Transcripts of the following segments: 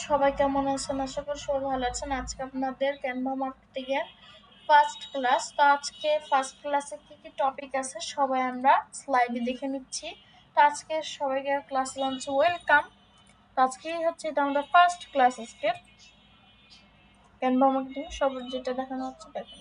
সবাই কেমন আছেন? আশা করি সবাই ভালো আছেন। আজকে আপনাদের ক্যানভা মার্কেটিংয়ের ফার্স্ট ক্লাস। তো আজকে ফার্স্ট ক্লাসে কি কি টপিক আছে সবাই আমরা স্লাইডে দেখে নিচ্ছি। তো আজকে সবাইকে ক্লাস লঞ্চে ওয়েলকাম। তো আজকেই হচ্ছে এটা আমাদের ফার্স্ট ক্লাস আজকে ক্যানভা মার্কেটিং। সবার যেটা দেখানো হচ্ছে দেখেন।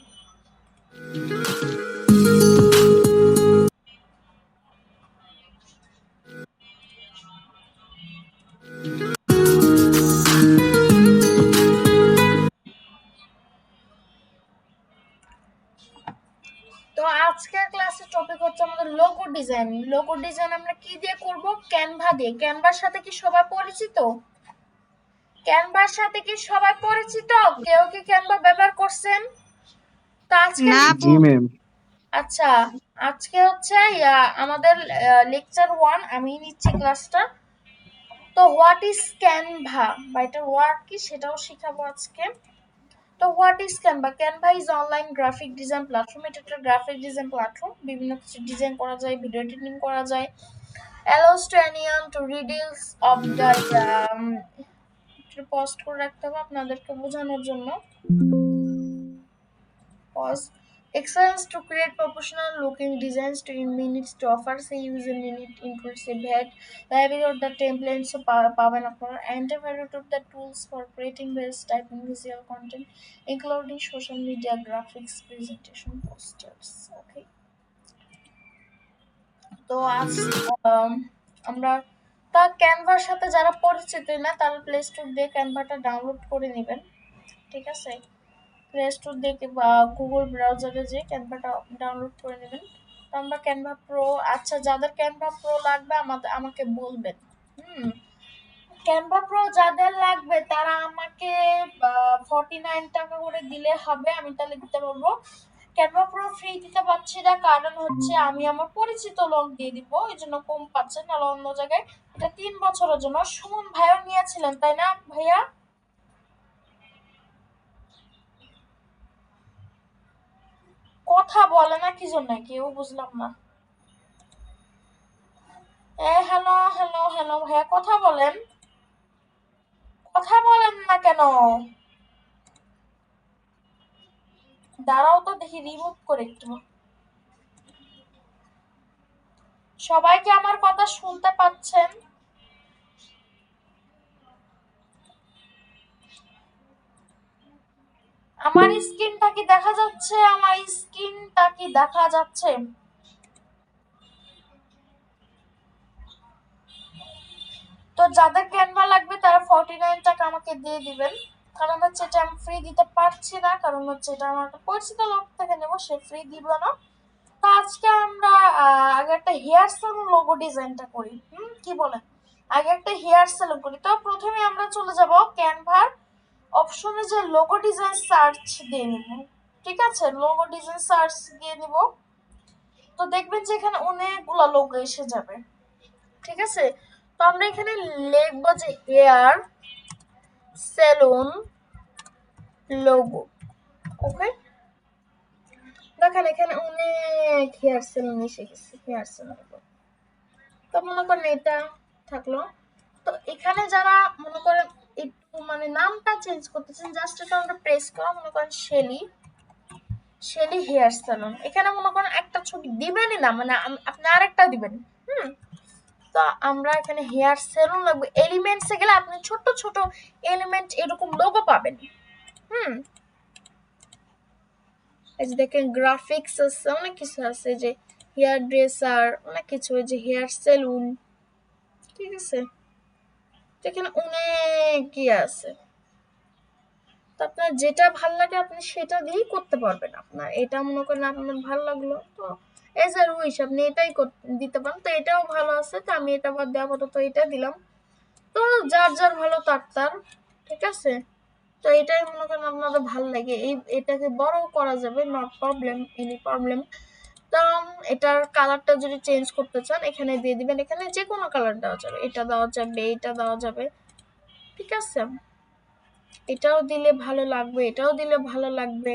তো আজকের ক্লাসের টপিক হচ্ছে আমাদের লোগো ডিজাইন। লোগো ডিজাইন আমরা কি দিয়ে করব? ক্যানভা দিয়ে। ক্যানভার সাথে কি সবাই পরিচিত? ক্যানভার সাথে কি সবাই পরিচিত? কেউ কি ক্যানভা ব্যবহার করছেন? তো আজকে জি ম্যাম। আচ্ছা, আজকে হচ্ছে আমাদের লেকচার 1 আমি নিচ্ছি ক্লাসটা। তো হোয়াট ইজ ক্যানভা বা এটা ওয়ার্ড কি সেটাও শিখাবো আজকে। তো what is Canva? Canva is online graphic design platform. এটা একটা গ্রাফিক ডিজাইন প্ল্যাটফর্ম। বিভিন্ন কিছু ডিজাইন করা যায়, ভিডিও এডিটিং করা যায়। allows to anyone to reduce of the post করে রাখতে হবে আপনাদেরকে বোঝানোর জন্য। Pause. Excellence to create professional looking designs to in minutes to offer say user minute inclusive head library or the templates পাবেন আপনারা and a variety of the tools for creating best typing visual content including social media graphics presentation posters. Okay, তো আজ আমরা তা ক্যানভার সাথে যারা পরিচিত না তারা প্লে স্টোর দিয়ে ক্যানভাটা ডাউনলোড করে নেবেন। ঠিক আছে, প্লে স্টোর থেকে বা গুগল ব্রাউজারে যে ক্যানভাটা ডাউনলোড করে নেবেন। তো আমরা ক্যানভা প্রো, আচ্ছা যাদের ক্যানভা প্রো লাগবে আমাকে বলবেন। ক্যানভা প্রো যাদের লাগবে তারা আমাকে 49 টাকা করে দিলে হবে, আমি তাহলে দিতে পারবো। ক্যানভা প্রো ফ্রি দিতে পারছি না, কারণ হচ্ছে আমি আমার পরিচিত লোক দিয়ে দিব, এই জন্য কম পাচ্ছেন। আর অন্য জায়গায় এটা 3 বছরের জন্য। সুমন ভাইও নিয়েছিলেন তাই না ভাইয়া? কথা বলে না কি জন্য, কেউ বুঝলাম না। হ্যালো হ্যালো হ্যালো ভাইয়া, কথা বলেন, কথা বলেন না কেন? দাঁড়াও তো দেখি রিমুভ করে একটু। সবাই কি আমার কথা শুনতে পাচ্ছেন? আমার স্ক্রিনটা কি দেখা যাচ্ছে? আমার স্ক্রিনটা কি দেখা যাচ্ছে? তো যাদের ক্যানভা লাগবে তারা 49 টাকা আমাকে দিয়ে দিবেন, কারণ হচ্ছে এটা আমি ফ্রি দিতে পারছি না, কারণ হচ্ছে এটা আমার একটা পরিচিত লোক থেকে নেবো, সে ফ্রি দিবে না। তো আজকে আমরা আগে একটা হেয়ার সেলুন লোগো ডিজাইনটা করি। কি বলেন? আগে একটা হেয়ার সেলুন করি। তো প্রথমে আমরা চলে যাব ক্যানভার অপশনে, যে লোগো ডিজাইন সার্চ দিয়ে নিব। ঠিক আছে, লোগো ডিজাইন সার্চ দিয়ে নিব। তো দেখবেন যে এখানে অনেকগুলো লোগো এসে যাবে। ঠিক আছে, তো আমরা এখানে লিখবো যে হেয়ার সেলুন লোগো। ওকে, দেখেন এখানে অনেক হেয়ার সেলুন এসে গেছে। হেয়ার সেলুন, তো মনে করেন এটা থাকলো। তো এখানে যারা মনে করেন একটু মানে নামটা চেঞ্জ করতেছেন, জাস্ট এটা আমরা প্রেস করা, মনে করেন শেলি হেয়ার সেলুন। এখানে মনে করেন একটা ছবি দিবেনই না, মানে আপনি আরেকটা দিবেন। তো আমরা এখানে হেয়ার সেলুন লাগবে। এলিমেন্টসে গেলে আপনি ছোট ছোট এলিমেন্ট এরকম লোগো পাবেন। এই যে দেখেন গ্রাফিক্স আছে, অনেক কিছু আছে, যে হেয়ার ড্রেসার, অনেক কিছু, এই যে হেয়ার সেলুন। ঠিক আছে, এখানে অনেক ইয়ে আছে। তো আপনার যেটা ভাল লাগে আপনি সেটা দিয়েই করতে পারবেন। আপনার এটা মনে করেন আপনার ভালো লাগলো, তো এজ আর উইশ আপনি এটাই দিতে পারেন। তো এটাও ভালো আছে, তো আমি এটা বাদ দেওয়া আপাতত এটা দিলাম। তো যার যার ভালো তার তার। ঠিক আছে, তো এটাই মনে করেন আপনাদের ভালো লাগে, এটাকে বড় করা যাবে, নট প্রবলেম, এনি প্রবলেম। তো এটার কালারটা যদি চেঞ্জ করতে চান এখানে দিয়ে দিবেন, এখানে যে কোনো কালার দেওয়া যাবে, এটা দেওয়া যাবে, এটা দেওয়া যাবে। ঠিক আছে, এটাও দিলে ভালো লাগবে, এটাও দিলে ভালো লাগবে।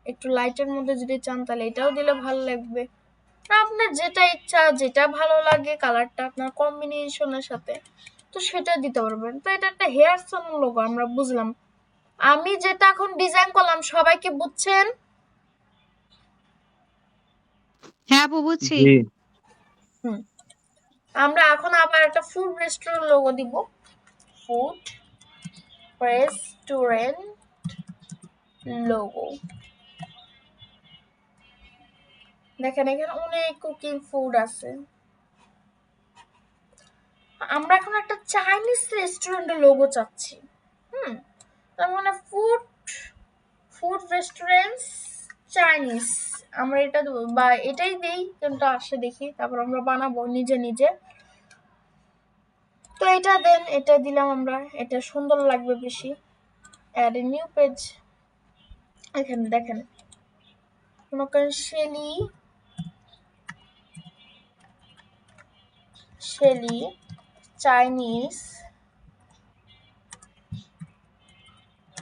একটু লাইটের মধ্যে যদি চান তাহলে এটাও দিলে ভালো লাগবে। আপনার যেটা ইচ্ছা, যেটা ভালো লাগে কালারটা আপনার কম্বিনেশনের সাথে তো সেটা দিতে পারবেন। তো এটা একটা হেয়ার সালুন লোগো, আমরা বুঝলাম। আমি যেটা এখন ডিজাইন করলাম সবাই কি বুঝছেন? হ্যাঁ আপু বুঝছি। জি হুম, আমরা এখন আবার একটা ফুড রেস্টুরেন্ট লোগো দিব। Food restaurant logo. দেখেন এখানে অনেক কুকিং ফুড আছে। আমরা এখন একটা চাইনিজ রেস্টুরেন্টের লোগো চাচ্ছি। তার মানে ফুড রেস্টুরেন্টস চাইনিজ, আমরা এটা দেবো বা এটাই দিই, কোনটা আসে দেখি, তারপর আমরা বানাবো নিজে নিজে। তো এটা দেন, এটা দিলাম আমরা, এটা সুন্দর লাগবে বেশি। Add a new page. এখানে দেখেন মনে করেন শেলি চাইনিজ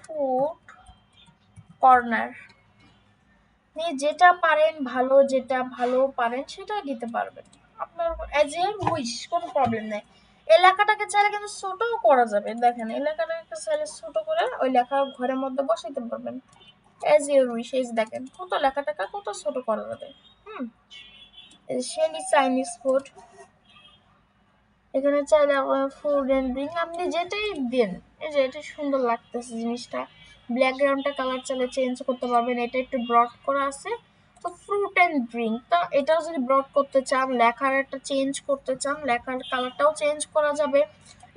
ফুড কর্নার। আপনি যেটা পারেন ভালো, যেটা ভালো পারেন সেটাই দিতে পারবেন, আপনার অ্যাজ এ উইশ, কোনো প্রবলেম নেই। এলাকাটাকে চাইলে কিন্তু ছোটও করা যাবে। দেখেন এলাকাটাকে চাইলে ছোট করে ওই লেখা ঘরের মধ্যে বসাইতে পারবেন, অ্যাজ এ উইশ। এই যে দেখেন কত লেখাটাকে কত ছোট করা যাবে। শেলি চাইনিজ ফুড, এখানে চাইলে ফুড এন্ড ড্রিঙ্ক আপনি যেটাই দেন। এই যে এটা সুন্দর লাগতেছে জিনিসটা, ব্যাকগ্রাউন্ডটা কালার চাইলে চেঞ্জ করতে পারবেন। এটা একটু ব্রড করা আছে, তো ফ্রুট এন্ড ড্রিঙ্ক। তো এটাও যদি ব্রড করতে চান, লেখার একটা চেঞ্জ করতে চান, লেখার কালারটাও চেঞ্জ করা যাবে,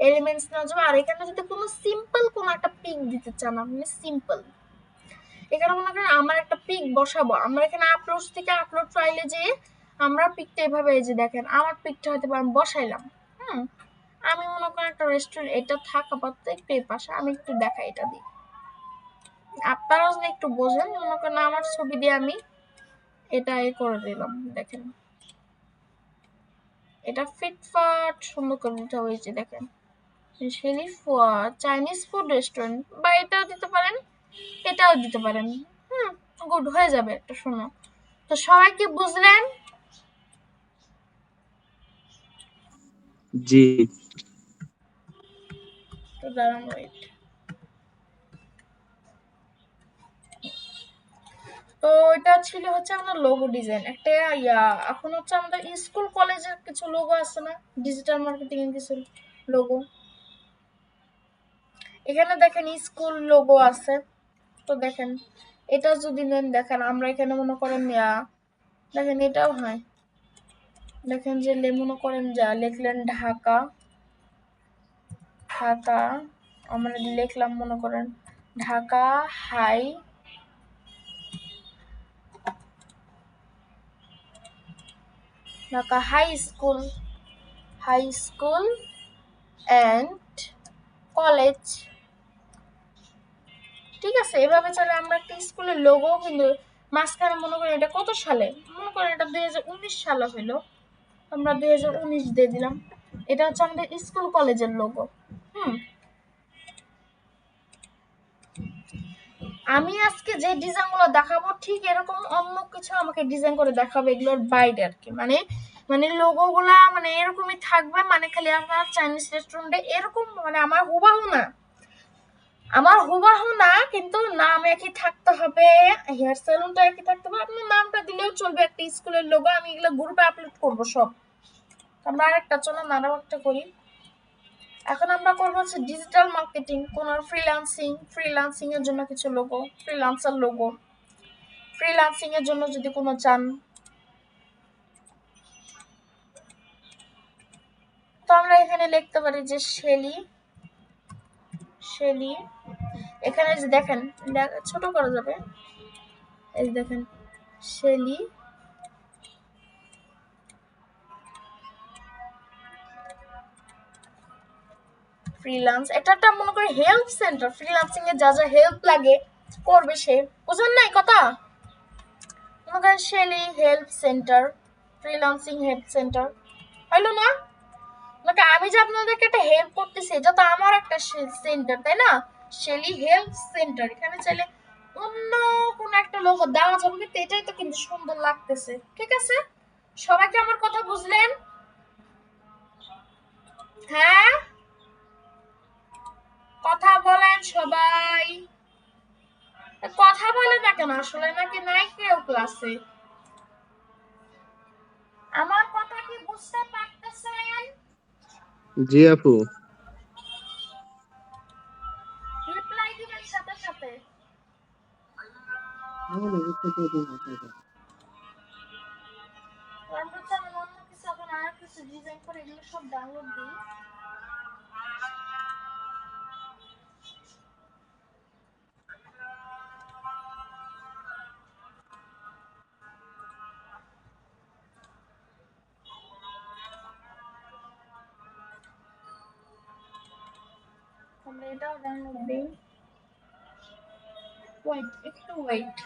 এলিমেন্টস নেওয়া যাবে। আর এখানে যদি কোনো সিম্পল কোনো একটা পিক দিতে চান আপনি, সিম্পল, এখানে মনে করেন আমার একটা পিক বসাবো, আমরা এখানে আপলোড থেকে আপলোড ফাইলে যেয়ে আমরা পিকটা এভাবে, এই যে দেখেন আমার পিকটা হয়তো আমি বসাইলাম। আমি মনে করেন একটা রেস্টুরেন্ট, এটা থাক আপাতত একটু এই পাশে, আমি একটু দেখাই এটা দিই, আপনারাও যদি একটু বোঝেন। মনে করেন আমার ছবি দিয়ে আমি এটা করে দিলাম, দেখেন এটা ফিটফাট সুন্দর করে দিতে হয়েছে। দেখেন শেলিফ চাইনিজ ফুড রেস্টুরেন্ট, বা এটাও দিতে পারেন, এটাও দিতে পারেন। গুড হয়ে যাবে একটা, শোনো। তো সবাই কি বুঝলেন? জি তো দাঁড়ান, ওয়েট। তো এটা ছিল হচ্ছে আমাদের লোগো ডিজাইন একটা। এখন হচ্ছে আমাদের স্কুল কলেজের কিছু লোগো আছে না, ডিজিটাল মার্কেটিং এর কিছু লোগো। এখানে দেখেন স্কুল লোগো আছে। তো দেখেন এটা যদি নেন, দেখেন আমরা এখানে মনে করেন দেখেন এটাও হয়। দেখেন যে মনে করেন যা লিখলেন ঢাকা, ঢাকা আমরা লিখলাম মনে করেন Dhaka high, Dhaka high school and college. ঠিক আছে, এভাবে চলে আমরা একটা স্কুলের লোগো, কিন্তু মাঝখানে মনে করেন এটা কত সালে, মনে করেন এটা 2019 সালে হইলো, আমরা 2019 দিয়ে দিলাম। এটা হচ্ছে আমাদের স্কুল কলেজের লোগো। আমি আজকে যে ডিজাইনগুলো দেখাবো ঠিক এরকম অন্য কিছু আমাকে ডিজাইন করে দেখাবে, এগুলোর বাইরে আর কি। মানে মানে লোগোগুলা মানে এরকমই থাকবে, মানে খালি আপনার চাইনিজ রেস্টুরেন্টে এরকম, মানে আমার হুবাহু না, কিন্তু নাম একই থাকতে হবে, হেয়ার সেলুনটা একই থাকতে হবে। আপনার নামটা দিলেও চলবে, একটা স্কুলের লোগো। আমি এগুলো গ্রুপে আপলোড করবো সব। আমরা আরেকটা, চলো আরো একটা করি। এখন আমরা করবো হচ্ছে ডিজিটাল মার্কেটিং, কোন ফ্রিল্যান্সিং এর জন্য কিছু লোগো, ফ্রিল্যান্সার লোগো। ফ্রিল্যান্সিং এর জন্য যদি কোনো চান, তো আমরা এখানে লিখতে পারি যে শেলি। এখানে যে দেখেন ছোট করা যাবে, এই দেখেন শেলি ফ্রিল্যান্স। এটা একটা মনে করি হেল্প সেন্টার, ফ্রিল্যান্সিং এ যা যা হেল্প লাগে করবে সে, বুঝেন নাই কথা? মনে করেন Shelly help centre, freelancing help centre, হইলো না? মানে আমি যে আপনাদেরকে একটা হেল্প করতেছি, এটা তো আমার একটা সেন্টার, তাই না? Shelly help centre. এখানে চাইলে অন্য কোন একটা লোগো দেওয়া যাবে, কিন্তু এটাই তো কিন্তু সুন্দর লাগতেছে। ঠিক আছে, সবাইকে আমার কথা বুঝলেন? হ্যাঁ, কথা বলেন সবাই। কথা বলে না কেন? আসলে নাকি নাই কেউ ক্লাসে? আমার কথা কি বুঝতে পারতেছেন? জি আপু। রিপ্লাই দিবেন সাথে সাথে। আমরা তো আমি অন্য কিছু এখন আর কিছু ডিজাইন করে এগুলো সব ডাউনলোড দিই। আমরা এটাও ডাউনলোড দিই। ওয়েট, একটু ওয়েট।